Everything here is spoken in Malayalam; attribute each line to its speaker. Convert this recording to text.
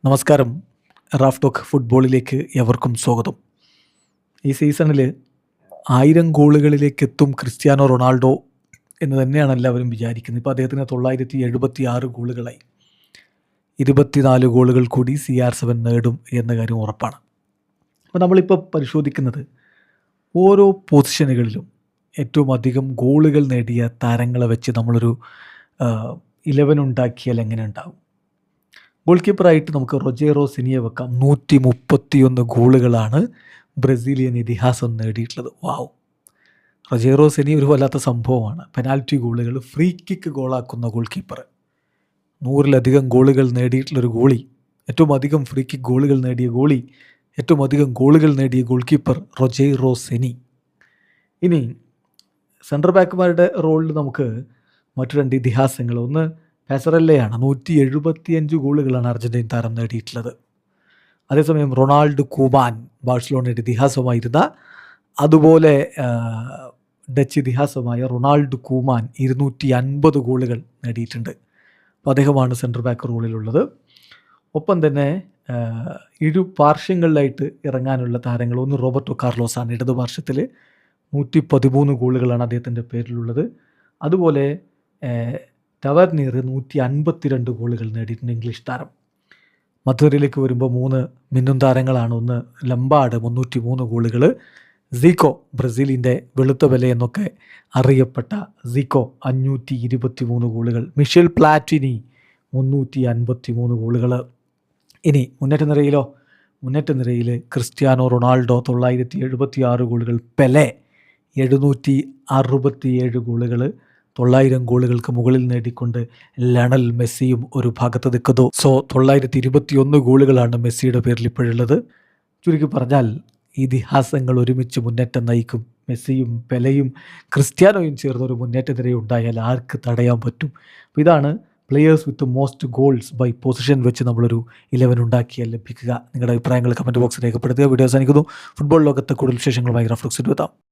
Speaker 1: നമസ്കാരം. റാഫ് ടോക്ക് ഫുട്ബോളിലേക്ക് എവർക്കും സ്വാഗതം. ഈ സീസണിൽ 1000 ഗോളുകളിലേക്ക് എത്തും ക്രിസ്ത്യാനോ റൊണാൾഡോ എന്ന് തന്നെയാണ് എല്ലാവരും വിചാരിക്കുന്നത്. ഇപ്പോൾ അദ്ദേഹത്തിന് 976 ഗോളുകളായി. 24 ഗോളുകൾ കൂടി CR7 നേടും എന്ന കാര്യം ഉറപ്പാണ്. അപ്പോൾ നമ്മളിപ്പോൾ പരിശോധിക്കുന്നത് ഓരോ പൊസിഷനുകളിലും ഏറ്റവും അധികം ഗോളുകൾ നേടിയ താരങ്ങളെ വെച്ച് നമ്മളൊരു 11 ഉണ്ടാക്കിയാൽ എങ്ങനെ ഉണ്ടാവും. ഗോൾ കീപ്പറായിട്ട് നമുക്ക് റൊജേറോ സെനിയെ വെക്കാം. 131 ഗോളുകളാണ് ബ്രസീലിയൻ ഇതിഹാസം നേടിയിട്ടുള്ളത്. വാവ്! റൊജേറോ സെനി ഒരു വല്ലാത്ത സംഭവമാണ്. പെനാൽറ്റി ഗോളുകൾ, ഫ്രീ കിക്ക് ഗോളാക്കുന്ന ഗോൾ കീപ്പർ, 100-ലധികം ഗോളുകൾ നേടിയിട്ടുള്ളൊരു ഗോളി, ഏറ്റവും അധികം ഫ്രീ കിക്ക് ഗോളുകൾ നേടിയ ഗോളി, ഏറ്റവും അധികം ഗോളുകൾ നേടിയ ഗോൾ കീപ്പർ റൊജേറോ സെനി. ഇനി സെൻട്രൽ ബാക്കുമാരുടെ റോളിൽ നമുക്ക് മറ്റു 2 ഇതിഹാസങ്ങൾ. ഒന്ന് പെസറല്ലയാണ്. 175 ഗോളുകളാണ് അർജൻറ്റീൻ താരം നേടിയിട്ടുള്ളത്. അതേസമയം റൊണാൾഡ് കൂമാൻ, ബാഴ്സലോണയുടെ ഇതിഹാസമായിരുന്ന, അതുപോലെ ഡച്ച് ഇതിഹാസമായ റൊണാൾഡ് കൂമാൻ 250 ഗോളുകൾ നേടിയിട്ടുണ്ട്. അപ്പോൾ അദ്ദേഹമാണ് സെൻട്രൽ ബാക്ക് റോളിലുള്ളത്. ഒപ്പം തന്നെ ഇരു പാർശ്വങ്ങളിലായിട്ട് ഇറങ്ങാനുള്ള താരങ്ങൾ. ഒന്ന് റോബർട്ടോ കാർലോസാണ്. ഇടതു പാർശ്വത്തിൽ 113 ഗോളുകളാണ് അദ്ദേഹത്തിൻ്റെ പേരിലുള്ളത്. അതുപോലെ ടവർനീർ 152 ഗോളുകൾ നേടിയിട്ടുണ്ട്, ഇംഗ്ലീഷ് താരം. മധുരയിലേക്ക് വരുമ്പോൾ 3 മിന്നും താരങ്ങളാണ്. ഒന്ന് ലംബാർഡ് 303 ഗോളുകൾ, സീക്കോ ബ്രസീലിൻ്റെ വെളുത്ത വില എന്നൊക്കെ അറിയപ്പെട്ട സീക്കോ 523 ഗോളുകൾ, മിഷേൽ പ്ലാറ്റിനി 353 ഗോളുകൾ. ഇനി മുന്നേറ്റ നിരയിൽ ക്രിസ്ത്യാനോ റൊണാൾഡോ 976 ഗോളുകൾ, പെലെ 767 ഗോളുകൾ, 900 ഗോളുകൾക്ക് മുകളിൽ നേടിക്കൊണ്ട് ലയണൽ മെസ്സിയും ഒരു ഭാഗത്ത് നിൽക്കുന്നു. 921 ഗോളുകളാണ് മെസ്സിയുടെ പേരിൽ ഇപ്പോഴുള്ളത്. ചുരുക്കി പറഞ്ഞാൽ ഇതിഹാസങ്ങൾ ഒരുമിച്ച് മുന്നേറ്റം നയിക്കും. മെസ്സിയും പെലെയും ക്രിസ്ത്യാനോയും ചേർന്നൊരു മുന്നേറ്റ നിരയുണ്ടായാൽ ആർക്ക് തടയാൻ പറ്റും? അപ്പോൾ ഇതാണ് players with most goals by position വെച്ച് നമ്മളൊരു 11 ഉണ്ടാക്കിയാൽ ലഭിക്കുക. നിങ്ങളുടെ അഭിപ്രായങ്ങൾ കമൻറ്റ് ബോക്സിൽ രേഖപ്പെടുത്തുക. വീഡിയോ അവസാനിക്കുന്നു. ഫുട്ബോൾ ലോകത്ത് കൂടുതൽ വിശേഷങ്ങളുമായി റാഫ് ടോക്സിൽ എത്താം.